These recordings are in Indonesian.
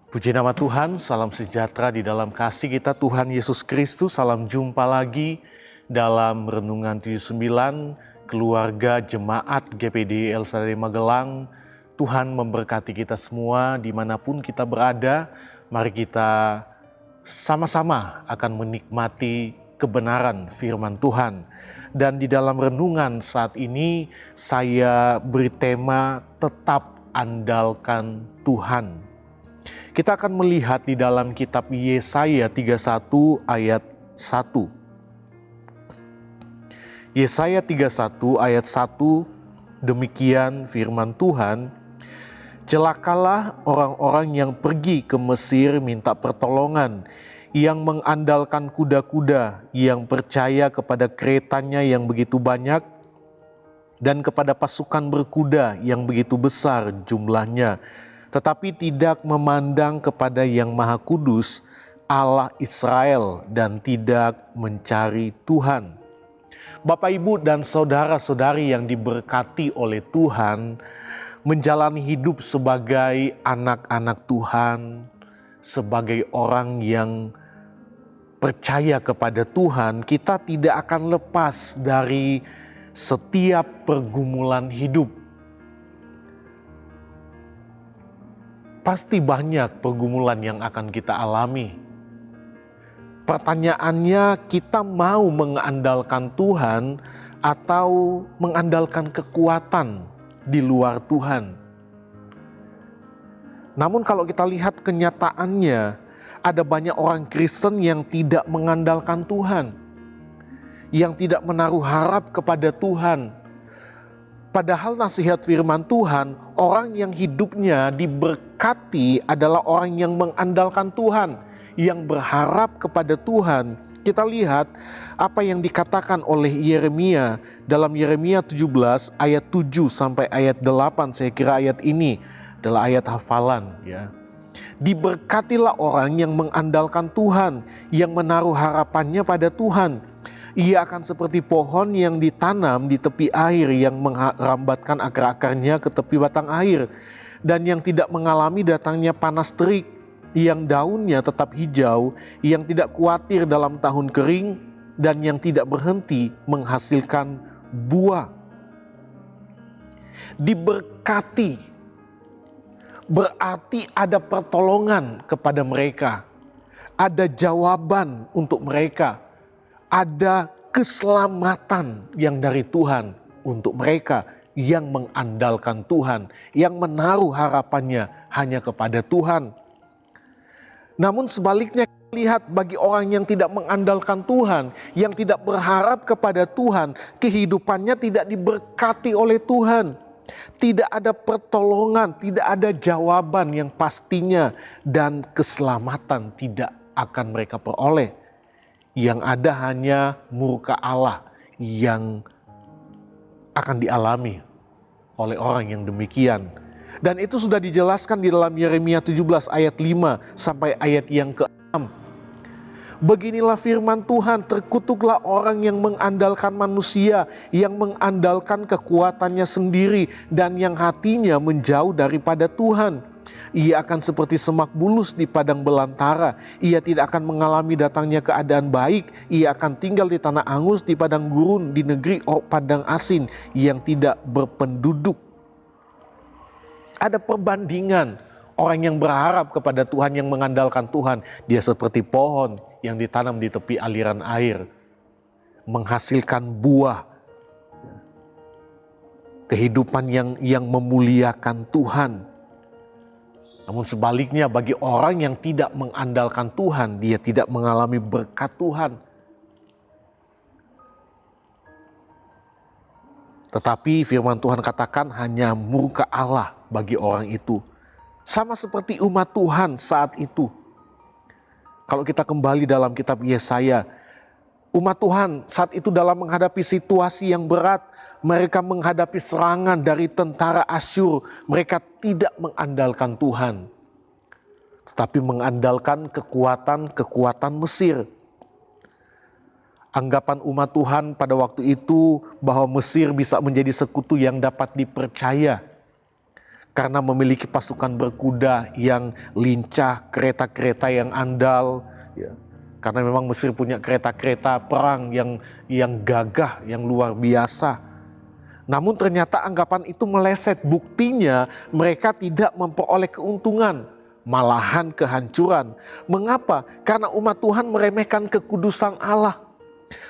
Puji nama Tuhan, salam sejahtera di dalam kasih kita Tuhan Yesus Kristus. Salam jumpa lagi dalam Renungan 79 keluarga jemaat GPD El Shaddai Magelang. Tuhan memberkati kita semua dimanapun kita berada. Mari kita sama-sama akan menikmati kebenaran firman Tuhan. Dan di dalam renungan saat ini saya beri tema tetap andalkan Tuhan. Kita akan melihat di dalam kitab Yesaya 31 ayat 1. Yesaya 31 ayat 1, demikian firman Tuhan, celakalah orang-orang yang pergi ke Mesir minta pertolongan, yang mengandalkan kuda-kuda, yang percaya kepada keretanya yang begitu banyak, dan kepada pasukan berkuda yang begitu besar jumlahnya, tetapi tidak memandang kepada Yang Maha Kudus, Allah Israel, dan tidak mencari Tuhan. Bapak, Ibu, dan saudara-saudari yang diberkati oleh Tuhan, menjalani hidup sebagai anak-anak Tuhan, sebagai orang yang percaya kepada Tuhan, kita tidak akan lepas dari setiap pergumulan hidup. Pasti banyak pergumulan yang akan kita alami. Pertanyaannya, kita mau mengandalkan Tuhan atau mengandalkan kekuatan di luar Tuhan? Namun kalau kita lihat kenyataannya, ada banyak orang Kristen yang tidak mengandalkan Tuhan, yang tidak menaruh harap kepada Tuhan. Padahal nasihat firman Tuhan, orang yang hidupnya diberkati adalah orang yang mengandalkan Tuhan, yang berharap kepada Tuhan. Kita lihat apa yang dikatakan oleh Yeremia dalam Yeremia 17 ayat 7 sampai ayat 8. Saya kira ayat ini adalah ayat hafalan ya. Diberkatilah orang yang mengandalkan Tuhan, yang menaruh harapannya pada Tuhan. Ia akan seperti pohon yang ditanam di tepi air, yang merambatkan akar-akarnya ke tepi batang air, dan yang tidak mengalami datangnya panas terik, yang daunnya tetap hijau, yang tidak khawatir dalam tahun kering, dan yang tidak berhenti menghasilkan buah. Diberkati berarti ada pertolongan kepada mereka, ada jawaban untuk mereka, ada keselamatan yang dari Tuhan untuk mereka yang mengandalkan Tuhan, yang menaruh harapannya hanya kepada Tuhan. Namun sebaliknya, lihat bagi orang yang tidak mengandalkan Tuhan, yang tidak berharap kepada Tuhan, kehidupannya tidak diberkati oleh Tuhan. Tidak ada pertolongan, tidak ada jawaban yang pastinya, dan keselamatan tidak akan mereka peroleh. Yang ada hanya murka Allah yang akan dialami oleh orang yang demikian. Dan itu sudah dijelaskan di dalam Yeremia 17 ayat 5 sampai ayat yang ke-6. Beginilah firman Tuhan, terkutuklah orang yang mengandalkan manusia, yang mengandalkan kekuatannya sendiri, dan yang hatinya menjauh daripada Tuhan. Ia akan seperti semak bulus di padang belantara. Ia tidak akan mengalami datangnya keadaan baik. Ia akan tinggal di tanah angus, di padang gurun, di negeri padang asin yang tidak berpenduduk. Ada perbandingan. Orang yang berharap kepada Tuhan, yang mengandalkan Tuhan, dia seperti pohon yang ditanam di tepi aliran air, menghasilkan buah. Kehidupan yang memuliakan Tuhan. Namun sebaliknya, bagi orang yang tidak mengandalkan Tuhan, dia tidak mengalami berkat Tuhan. Tetapi firman Tuhan katakan hanya murka Allah bagi orang itu. Sama seperti umat Tuhan saat itu. Kalau kita kembali dalam kitab Yesaya, umat Tuhan saat itu dalam menghadapi situasi yang berat, mereka menghadapi serangan dari tentara Asyur. Mereka tidak mengandalkan Tuhan, tetapi mengandalkan kekuatan Mesir. Anggapan umat Tuhan pada waktu itu bahwa Mesir bisa menjadi sekutu yang dapat dipercaya. karena memiliki pasukan berkuda yang lincah, kereta-kereta yang andal, ya. Karena memang Mesir punya kereta-kereta perang yang gagah, yang luar biasa. Namun ternyata anggapan itu meleset. Buktinya mereka tidak memperoleh keuntungan, malahan kehancuran. Mengapa? Karena umat Tuhan meremehkan kekudusan Allah,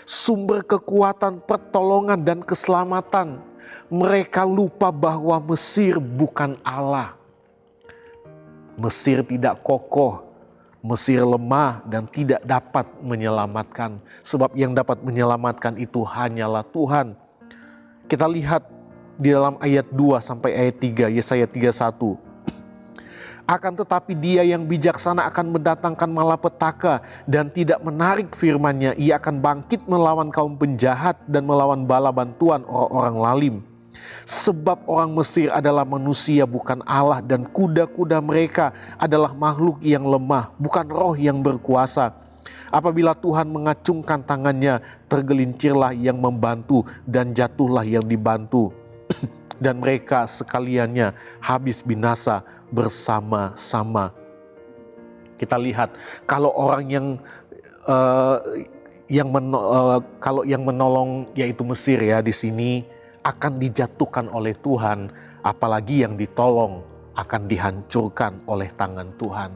sumber kekuatan, pertolongan, dan keselamatan. Mereka lupa bahwa Mesir bukan Allah. Mesir tidak kokoh, Mesir lemah dan tidak dapat menyelamatkan. Sebab yang dapat menyelamatkan itu hanyalah Tuhan. Kita lihat di dalam ayat 2 sampai ayat 3, Yesaya 31. Akan tetapi dia yang bijaksana akan mendatangkan malapetaka dan tidak menarik firman-Nya. Ia akan bangkit melawan kaum penjahat dan melawan bala bantuan orang-orang lalim. Sebab orang Mesir adalah manusia bukan Allah, dan kuda-kuda mereka adalah makhluk yang lemah, bukan roh yang berkuasa. Apabila Tuhan mengacungkan tangannya, tergelincirlah yang membantu dan jatuhlah yang dibantu. Dan mereka sekaliannya habis binasa bersama-sama. Kita lihat kalau orang kalau yang menolong yaitu Mesir ya di sini akan dijatuhkan oleh Tuhan, apalagi yang ditolong akan dihancurkan oleh tangan Tuhan.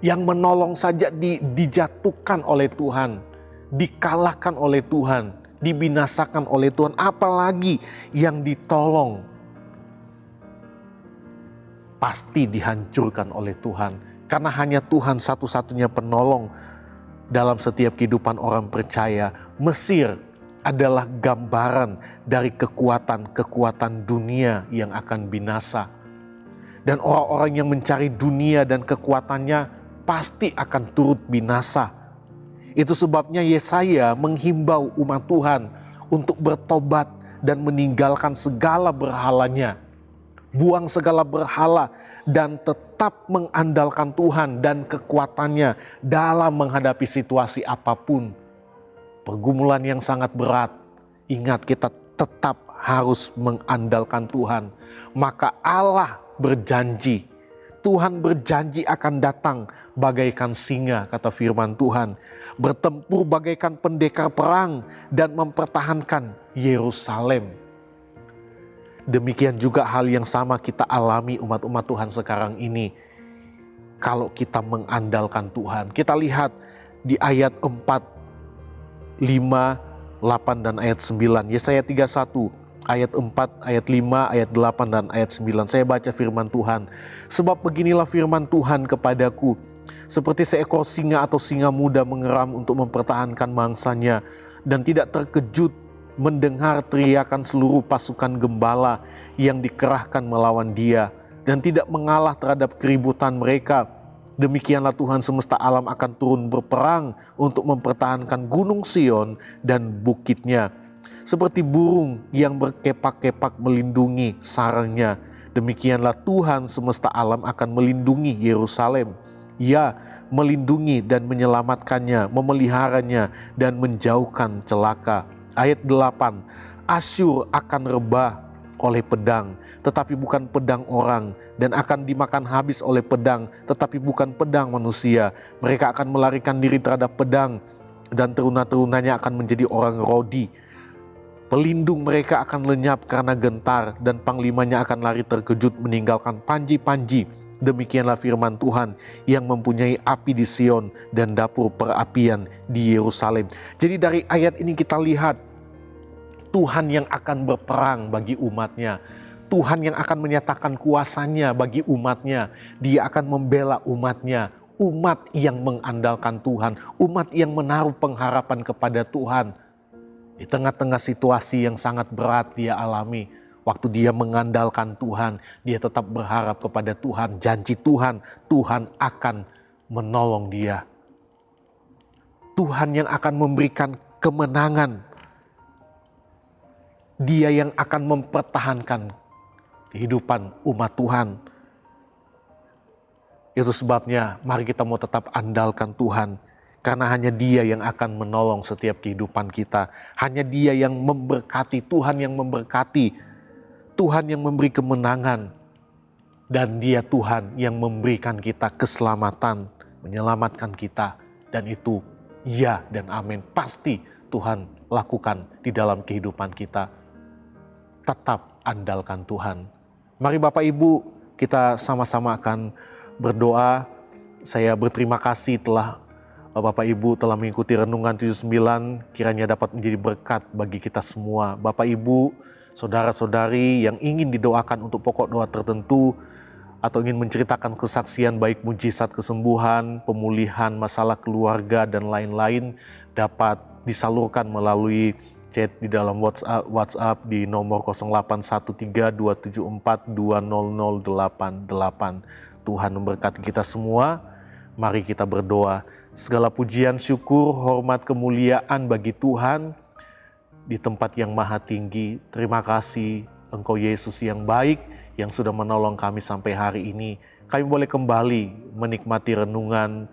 Yang menolong saja dijatuhkan oleh Tuhan, dikalahkan oleh Tuhan, dibinasakan oleh Tuhan, apalagi yang ditolong pasti dihancurkan oleh Tuhan. Karena hanya Tuhan satu-satunya penolong dalam setiap kehidupan orang percaya. Mesir adalah gambaran dari kekuatan-kekuatan dunia yang akan binasa. Dan orang-orang yang mencari dunia dan kekuatannya pasti akan turut binasa. Itu sebabnya Yesaya menghimbau umat Tuhan untuk bertobat dan meninggalkan segala berhalanya. Buang segala berhala dan tetap mengandalkan Tuhan dan kekuatannya dalam menghadapi situasi apapun. Pergumulan yang sangat berat, ingat kita tetap harus mengandalkan Tuhan. Maka Allah berjanji, Tuhan berjanji akan datang bagaikan singa, kata firman Tuhan. Bertempur bagaikan pendekar perang dan mempertahankan Yerusalem. Demikian juga hal yang sama kita alami umat-umat Tuhan sekarang ini. Kalau kita mengandalkan Tuhan. Kita lihat di ayat 4, 5, 8 dan ayat 9. Yesaya 31. Ayat 4, ayat 5, ayat 8, dan ayat 9. Saya baca firman Tuhan. Sebab beginilah firman Tuhan kepadaku. Seperti seekor singa atau singa muda mengeram untuk mempertahankan mangsanya. Dan tidak terkejut mendengar teriakan seluruh pasukan gembala yang dikerahkan melawan dia. Dan tidak mengalah terhadap keributan mereka. Demikianlah Tuhan semesta alam akan turun berperang untuk mempertahankan gunung Sion dan bukitnya. Seperti burung yang berkepak-kepak melindungi sarangnya, demikianlah Tuhan semesta alam akan melindungi Yerusalem. Ya, melindungi dan menyelamatkannya, memeliharanya dan menjauhkan celaka. Ayat 8, Asyur akan rebah oleh pedang, tetapi bukan pedang orang, dan akan dimakan habis oleh pedang, tetapi bukan pedang manusia. Mereka akan melarikan diri terhadap pedang, dan teruna-terunanya akan menjadi orang Rodi. Pelindung mereka akan lenyap karena gentar, dan panglimanya akan lari terkejut meninggalkan panji-panji. Demikianlah firman Tuhan yang mempunyai api di Sion dan dapur perapian di Yerusalem. Jadi dari ayat ini kita lihat Tuhan yang akan berperang bagi umatnya. Tuhan yang akan menyatakan kuasanya bagi umatnya. Dia akan membela umatnya. Umat yang mengandalkan Tuhan. Umat yang menaruh pengharapan kepada Tuhan. Di tengah-tengah situasi yang sangat berat dia alami, waktu dia mengandalkan Tuhan, dia tetap berharap kepada Tuhan. Janji Tuhan, Tuhan akan menolong dia. Tuhan yang akan memberikan kemenangan. Dia yang akan mempertahankan kehidupan umat Tuhan. Itu sebabnya mari kita mau tetap andalkan Tuhan. Karena hanya Dia yang akan menolong setiap kehidupan kita. Hanya Dia yang memberkati, Tuhan yang memberkati. Tuhan yang memberi kemenangan. Dan Dia Tuhan yang memberikan kita keselamatan, menyelamatkan kita. Dan itu ya dan amin, pasti Tuhan lakukan di dalam kehidupan kita. Tetap andalkan Tuhan. Mari Bapak Ibu, kita sama-sama akan berdoa. Saya berterima kasih telah Bapak Ibu telah mengikuti Renungan 79, kiranya dapat menjadi berkat bagi kita semua. Bapak Ibu, saudara-saudari yang ingin didoakan untuk pokok doa tertentu, atau ingin menceritakan kesaksian baik mujizat kesembuhan, pemulihan, masalah keluarga, dan lain-lain, dapat disalurkan melalui chat di dalam WhatsApp di nomor 0813-274-20088. Tuhan memberkati kita semua. Mari kita berdoa. Segala pujian, syukur, hormat, kemuliaan bagi Tuhan di tempat yang maha tinggi. Terima kasih Engkau Yesus yang baik, yang sudah menolong kami sampai hari ini. Kami boleh kembali menikmati renungan,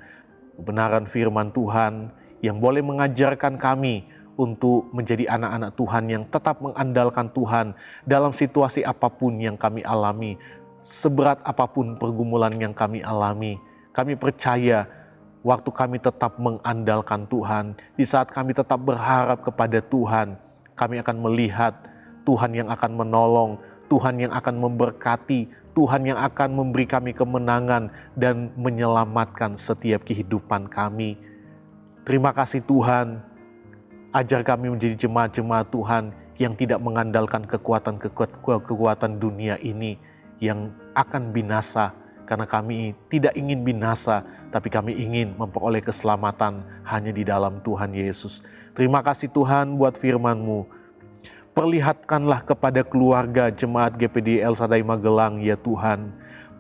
kebenaran firman Tuhan, yang boleh mengajarkan kami untuk menjadi anak-anak Tuhan yang tetap mengandalkan Tuhan dalam situasi apapun yang kami alami, seberat apapun pergumulan yang kami alami. Kami percaya waktu kami tetap mengandalkan Tuhan, di saat kami tetap berharap kepada Tuhan, kami akan melihat Tuhan yang akan menolong, Tuhan yang akan memberkati, Tuhan yang akan memberi kami kemenangan dan menyelamatkan setiap kehidupan kami. Terima kasih Tuhan, ajar kami menjadi jemaat-jemaat Tuhan yang tidak mengandalkan kekuatan dunia ini yang akan binasa, karena kami tidak ingin binasa, tapi kami ingin memperoleh keselamatan hanya di dalam Tuhan Yesus. Terima kasih Tuhan buat firman-Mu. Perlihatkanlah kepada keluarga jemaat GPD El Shaddai Magelang ya Tuhan,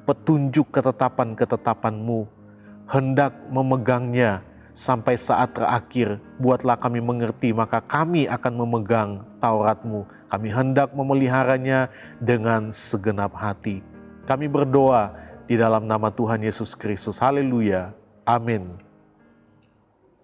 petunjuk ketetapan-ketetapan-Mu, hendak memegangnya sampai saat terakhir. Buatlah kami mengerti, maka kami akan memegang Taurat-Mu. Kami hendak memeliharanya dengan segenap hati. Kami berdoa di dalam nama Tuhan Yesus Kristus. Haleluya. Amin.